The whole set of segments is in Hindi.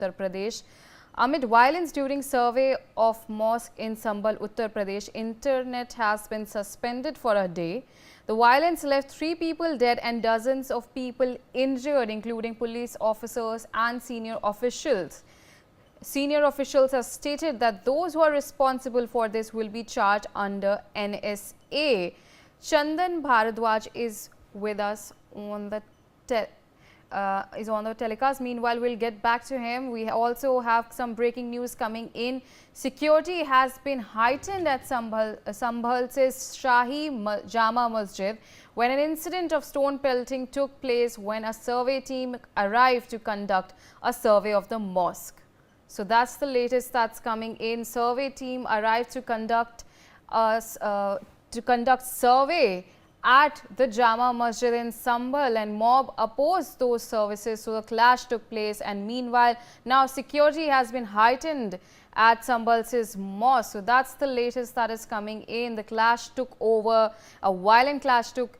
Uttar Pradesh. Amid violence during survey of mosque in Sambhal, Uttar Pradesh, internet has been suspended for a day. The violence left 3 people dead and dozens of people injured, including police officers and senior officials. Senior officials have stated that those who are responsible for this will be charged under NSA. Chandan Bharadwaj is with us on the telecast. Meanwhile, we'll get back to him. We also have some breaking news coming in. Security has been heightened at Sambhal's Shahi Jama Masjid when an incident of stone pelting took place when a survey team arrived to conduct a survey of the mosque. So that's the latest that's coming in. Survey team arrived to conduct survey at the Jama Masjid in Sambhal, and mob opposed those services, so the clash took place. And meanwhile, now security has been heightened at Sambhal's mosque. So that's the latest that is coming in. The clash took over, a violent clash took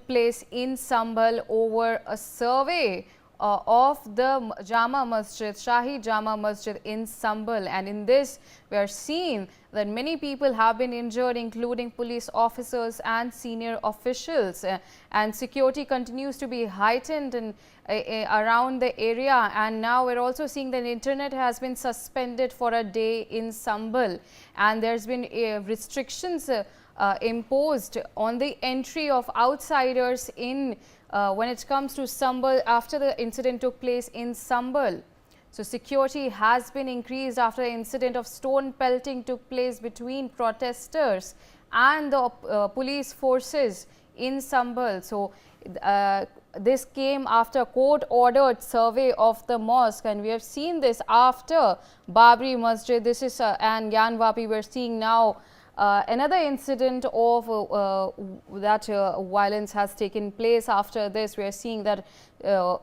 place in Sambhal over a survey of the Jama Masjid, Shahi Jama Masjid in Sambhal. And in this, we are seeing that many people have been injured, including police officers and senior officials. And security continues to be heightened around the area. And now we're also seeing that internet has been suspended for a day in Sambhal. And there's been restrictions imposed on the entry of outsiders in when it comes to Sambhal after the incident took place in Sambhal. So security has been increased after the incident of stone pelting took place between protesters and the police forces in Sambhal. So this came after court-ordered survey of the mosque, and we have seen this after Babri Masjid. This is and Gyan Vapi. We're seeing now another incident of that violence has taken place. After this, we are seeing that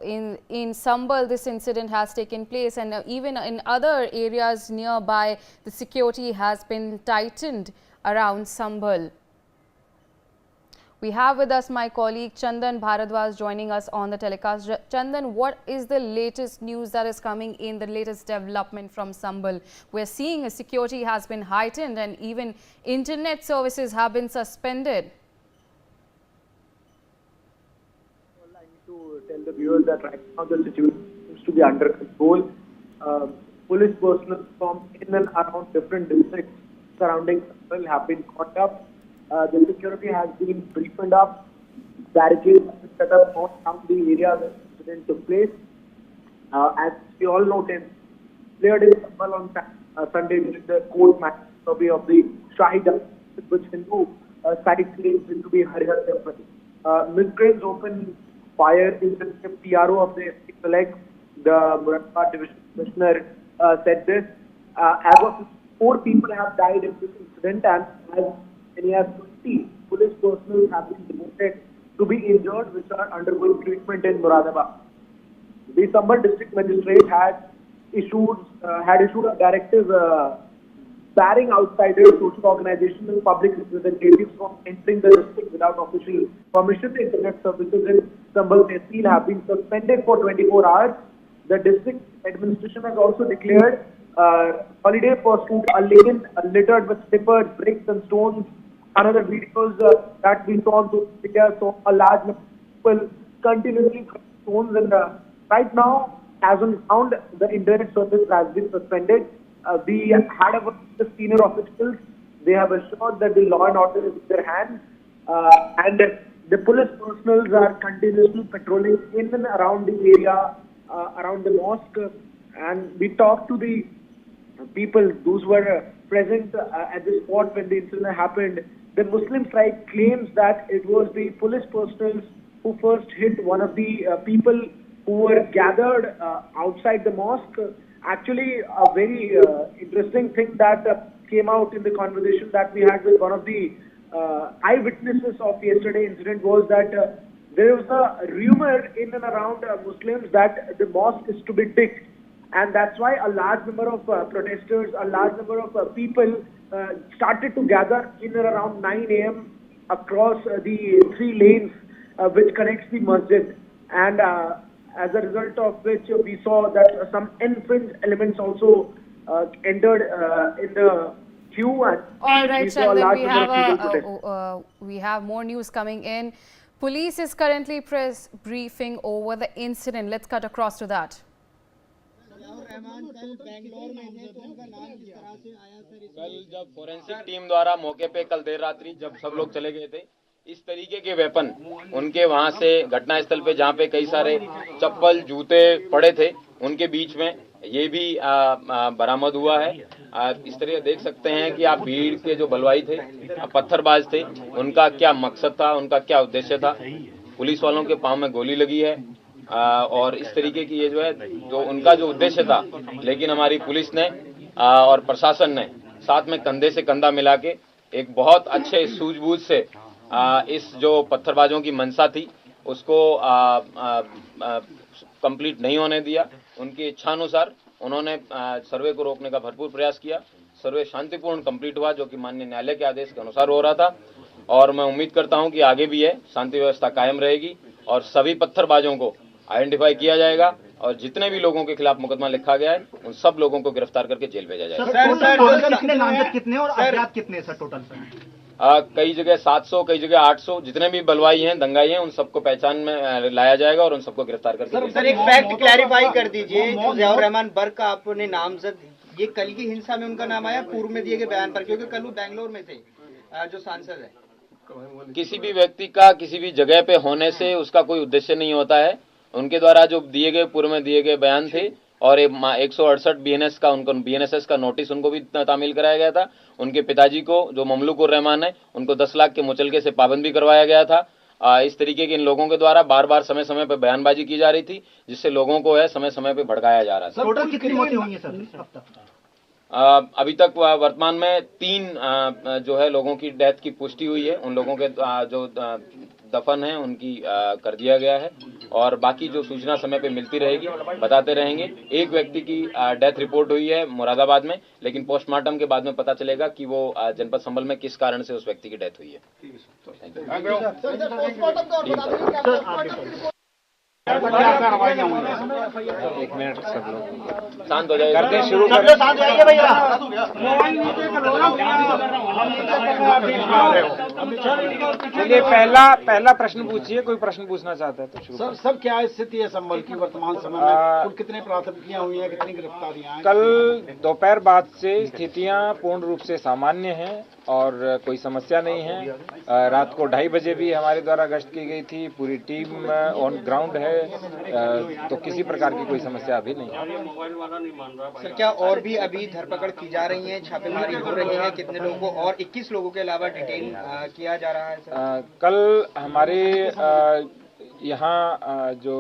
in Sambhal this incident has taken place, and even in other areas nearby the security has been tightened around Sambhal. We have with us my colleague Chandan Bharadwaj joining us on the telecast. Chandan, what is the latest news that is coming in, the latest development from Sambhal? We are seeing a security has been heightened and even internet services have been suspended. Well, I need to tell the viewers that right now the situation seems to be under control. Police personnel from in and around different districts surrounding Sambhal have been caught up. The security has been briefed up. Barricades have been set up all around the area where the incident took place. As we all noticed, cleared in Sambhal on Sunday during the court match survey of the Shahi Jama Masjid, which Hindu side claims it to be Harihar Temple. Miscreants opened fire in the PRO of the select. The Muradabad Division Commissioner said this. As of 4 people have died in this incident, and as many as 20 police personnel have been reported to be injured, which are undergoing treatment in Muradabad. The Sambhal district magistrate had issued a directive barring outsiders, social organizations and public representatives from entering the district without official permission. The internet services in Sambhal Tehsil have been suspended for 24 hours. The district administration has also declared holiday for students littered with slippers, bricks and stones. Another videos that we saw on social media saw a large number of people continuously throwing stones, and right now, as on ground, the internet service has been suspended. We had a word with the senior officials. They have assured that the law and order is in their hands, and the police personnel are continuously patrolling in and around the area, around the mosque. And we talked to the people, those were present at the spot when the incident happened. The Muslim side claims that it was the police personnel who first hit one of the people who were gathered outside the mosque. Actually, a very interesting thing that came out in the conversation that we had with one of the eyewitnesses of yesterday's incident was that there was a rumor in and around Muslims that the mosque is to be digged. And that's why a large number of protesters, a large number of people started to gather in and around 9 a.m. across the 3 lanes which connects the masjid. And as a result of which we saw that some infringed elements also entered in the queue, and All we right, saw a Chandan, large we number have of people protest. we have more news coming in. Police is currently press briefing over the incident. Let's cut across to that. कल जब फोरेंसिक टीम द्वारा मौके पे कल देर रात्रि जब सब लोग चले गए थे, इस तरीके के वेपन उनके वहां से घटनास्थल पे जहां पे कई सारे चप्पल जूते पड़े थे उनके बीच में ये भी बरामद हुआ है। इस तरह देख सकते हैं कि आप भीड़ के जो बलवाई थे, पत्थरबाज थे, उनका क्या मकसद था, उनका क्या उद्देश्य था। पुलिस वालों के पांव में गोली लगी है और इस तरीके की ये जो है जो उनका जो उद्देश्य था, लेकिन हमारी पुलिस ने और प्रशासन ने साथ में कंधे से कंधा मिला के एक बहुत अच्छे सूझबूझ से इस जो पत्थरबाजों की मंशा थी उसको कंप्लीट नहीं होने दिया। उनकी इच्छानुसार उन्होंने सर्वे को रोकने का भरपूर प्रयास किया। सर्वे शांतिपूर्ण कंप्लीट हुआ, जो कि माननीय न्यायालय के आदेश के अनुसार हो रहा था, और मैं उम्मीद करता हूं कि आगे भी है शांति व्यवस्था कायम रहेगी और सभी पत्थरबाजों को आइडेंटिफाई किया जाएगा और जितने भी लोगों के खिलाफ मुकदमा लिखा गया है उन सब लोगों को गिरफ्तार करके जेल भेजा जाएगा। कितने नामजद कितने और अपराध कितने सर टोटल सर? कई जगह 700, कई जगह 800, जितने भी बलवाई हैं, दंगाई हैं, उन सबको पहचान में लाया जाएगा और उन सबको गिरफ्तार करके सर एक फैक्ट क्लैरिफाई कर दीजिए, जो ज़ियाउर रहमान बर्क का आपने नामजद, ये कल की हिंसा में उनका नाम आया पूर्व में दिए गए बयान पर, क्योंकि कल वो बेंगलोर में थे जो सांसद है। किसी भी व्यक्ति का किसी भी जगह पे होने से उसका कोई उद्देश्य नहीं होता है। उनके द्वारा जो दिए गए पूर्व में दिए गए बयान थे और 168 बीएनएस का उनको बीएनएसएस का नोटिस उनको भी तामील कराया गया था। उनके पिताजी को जो ममलुकुर रहमान है उनको 10 लाख के मुचलके से पाबंद भी करवाया गया था। इस तरीके के इन लोगों के द्वारा बार बार समय समय पर बयानबाजी की जा रही थी, जिससे लोगों को है समय समय पर भड़काया जा रहा था। टोटल कितनी मौतें हुई हैं सर अब तक? अभी तक वर्तमान में 3 जो है लोगों की डेथ की पुष्टि हुई है। उन लोगों के जो दफन है उनकी कर दिया गया है और बाकी जो सूचना समय पे मिलती रहेगी बताते रहेंगे। एक व्यक्ति की डेथ रिपोर्ट हुई है मुरादाबाद में, लेकिन पोस्टमार्टम के बाद में पता चलेगा कि वो जनपद संभल में किस कारण से उस व्यक्ति की डेथ हुई है। एक मिनट सब लोग शांत हो जाइए, करते शुरू सब साथ जाइए भैया। चलिए पहला प्रश्न पूछिए। कोई प्रश्न पूछना चाहता है तो शुरू। सर क्या स्थिति है संभल की वर्तमान समय में? कुल कितने प्राथमिकियां हुई हैं, कितनी गिरफ्तारियां हैं? कल दोपहर बाद से स्थितियां पूर्ण रूप से सामान्य हैं और कोई समस्या नहीं है। रात को 2:30 बजे भी हमारे द्वारा गश्त की गई थी। पूरी टीम ऑन ग्राउंड है, तो किसी प्रकार की कोई समस्या अभी नहीं है। सर क्या और भी अभी धरपकड़ की जा रही है, छापेमारी हो रही है? कितने लोगों को और 21 लोगों के अलावा डिटेन किया जा रहा है सर? कल हमारे यहाँ जो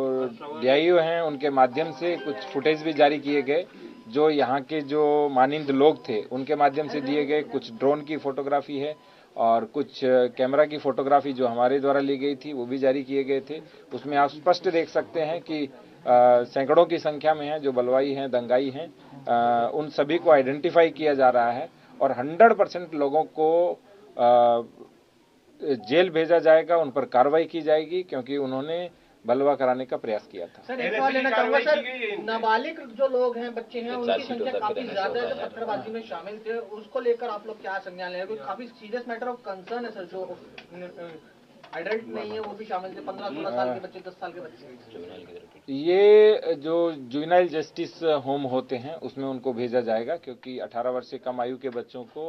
डीआईओ हैं उनके माध्यम से कुछ फुटेज भी जारी किए गए, जो यहाँ के जो मानिंद लोग थे उनके माध्यम से दिए गए। कुछ ड्रोन की फोटोग्राफी है और कुछ कैमरा की फोटोग्राफी जो हमारे द्वारा ली गई थी वो भी जारी किए गए थे। उसमें आप स्पष्ट देख सकते हैं कि सैकड़ों की संख्या में हैं जो बलवाई हैं, दंगाई हैं। उन सभी को आइडेंटिफाई किया जा रहा है और 100% लोगों को जेल भेजा जाएगा, उन पर कार्रवाई की जाएगी, क्योंकि उन्होंने बलवा कराने का प्रयास किया था। सर एक सवाल लेना चाहूंगा सर, नाबालिग जो लोग हैं, बच्चे हैं, उनकी संख्या काफी ज्यादा है जो पत्थरबाजी में शामिल थे, उसको लेकर आप लोग क्या संज्ञान ले रहे हैं? काफी सीरियस मैटर ऑफ कंसर्न है सर। जो एडल्ट नहीं है वो भी शामिल थे, 15-16 साल के बच्चे, 10 साल के बच्चे। ये जो जुवेनाइल जस्टिस होम होते हैं उसमें उनको भेजा जाएगा, क्योंकि 18 वर्ष से कम आयु के बच्चों को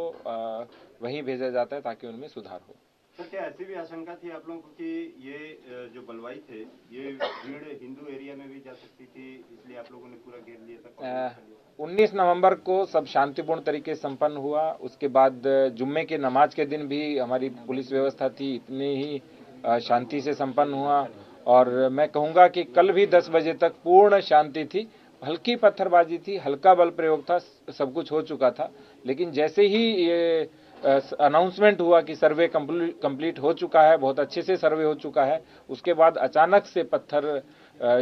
वहीं भेजा जाता है ताकि उनमें सुधार हो। सर क्या ऐसी भी आशंका थी आप लोगों को कि ये जो बलवाई थे ये भीड़ हिंदू एरिया में भी जा सकती थी, इसलिए आप लोगों ने पूरा घेर लिया था? 19 नवंबर को सब शांतिपूर्ण तरीके से संपन्न हुआ। उसके बाद जुम्मे के नमाज के दिन भी हमारी पुलिस व्यवस्था थी, इतनी ही शांति से संपन्न हुआ। और मैं कहूँगा कि कल भी 10 बजे तक पूर्ण शांति थी। हल्की पत्थरबाजी थी, हल्का बल प्रयोग था, सब कुछ हो चुका था। लेकिन जैसे ही ये अनाउंसमेंट हुआ कि सर्वे कंप्लीट हो चुका है, बहुत अच्छे से सर्वे हो चुका है, उसके बाद अचानक से पत्थर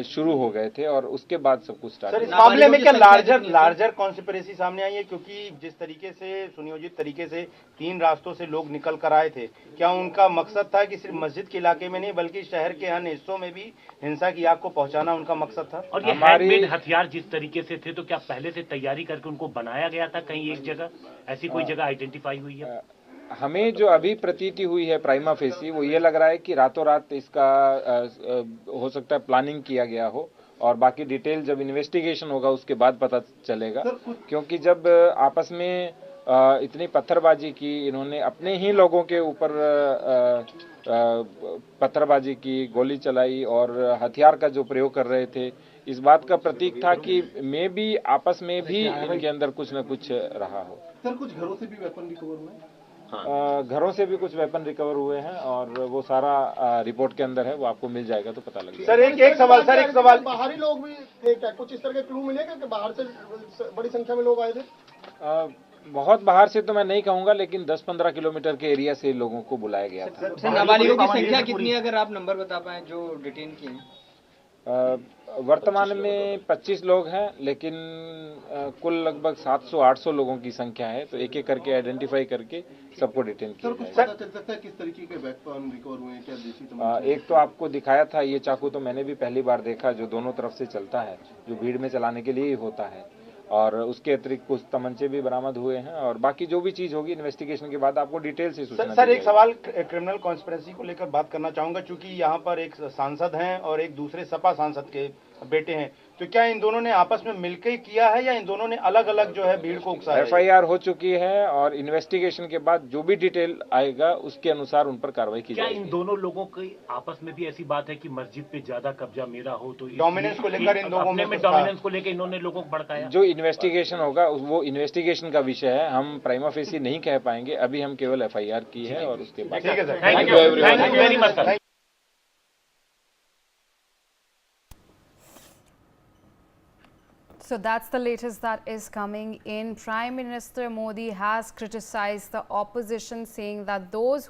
शुरू हो गए थे और उसके बाद सब कुछ स्टार्ट सर, इस हुआ। मामले में क्या लार्जर कॉन्स्पिरेसी सामने आई है? क्योंकि जिस तरीके से सुनियोजित तरीके से 3 रास्तों से लोग निकल कर आए थे, क्या उनका मकसद था कि सिर्फ मस्जिद के इलाके में नहीं बल्कि शहर के अन्य हिस्सों में भी हिंसा की आग को पहुंचाना उनका मकसद था? और ये हैंडमेड हथियार जिस तरीके से थे, तो क्या पहले से तैयारी करके उनको बनाया गया था कहीं एक जगह? ऐसी कोई जगह आइडेंटिफाई हुई है? हमें जो अभी प्रतीति हुई है प्राइमा फेसी, वो ये लग रहा है कि रातों रात इसका हो सकता है प्लानिंग किया गया हो, और बाकी डिटेल जब इन्वेस्टिगेशन होगा उसके बाद पता चलेगा। क्योंकि जब आपस में इतनी पत्थरबाजी की, इन्होंने अपने ही लोगों के ऊपर पत्थरबाजी की, गोली चलाई और हथियार का जो प्रयोग कर रहे थे, इस बात का प्रतीक था कि मे भी आपस में भी इनके अंदर कुछ न कुछ रहा हो। सर, कुछ घरों से भी वेपन रिकवर हुए? घरों से भी कुछ वेपन रिकवर हुए हैं और वो सारा रिपोर्ट के अंदर है, वो आपको मिल जाएगा तो पता लगेगा। सर, एक सवाल बाहरी लोग भी थे क्या? कुछ इस तरह के क्लू मिलेगा कि बाहर से बड़ी संख्या में लोग आए थे? बहुत बाहर से तो मैं नहीं कहूंगा, लेकिन 10-15 किलोमीटर के एरिया से लोगों को बुलाया गया था। सर, नाबालिगों की संख्या कितनी है, अगर आप नंबर बता पाएं जो डिटेन किए हैं? वर्तमान में 25 लोग हैं, लेकिन कुल लगभग 700-800 लोगों की संख्या है, तो एक एक करके आइडेंटिफाई करके सबको डिटेन किया कुछ जाएगा। पता चल सकता है किस तरीके के वेपन रिकवर हुए हैं? क्या देसी एक तो आपको दिखाया था, ये चाकू तो मैंने भी पहली बार देखा, जो दोनों तरफ से चलता है, जो भीड़ में चलाने के लिए ही होता है, और उसके अतिरिक्त कुछ तमंचे भी बरामद हुए हैं, और बाकी जो भी चीज होगी इन्वेस्टिगेशन के बाद आपको डिटेल से सूचना सर, एक सवाल क्रिमिनल कॉन्स्पिरेसी को लेकर बात करना चाहूंगा, क्योंकि यहाँ पर एक सांसद हैं और एक दूसरे सपा सांसद के बेटे हैं, तो क्या इन दोनों ने आपस में मिलकर किया है या इन दोनों ने अलग अलग जो है भीड़ को उकसाया? FIR हो चुकी है और इन्वेस्टिगेशन के बाद जो भी डिटेल आएगा उसके अनुसार उन पर कार्रवाई की जाएगी। क्या इन दोनों लोगों की आपस में भी ऐसी बात है कि मस्जिद पे ज्यादा कब्जा मेरा हो, तो डोमिनेंस को लेकर इन लोगों में डोमिनेंस को लेकर इन्होंने लोगों को भड़काया? जो इन्वेस्टिगेशन होगा वो इन्वेस्टिगेशन का विषय है, हम प्राइमा फेसी नहीं कह पाएंगे, अभी हम केवल FIR की है और उसके बाद। ठीक है sir, thank you very much sir. So that's the latest that is coming in. Prime Minister Modi has criticized the opposition, saying that those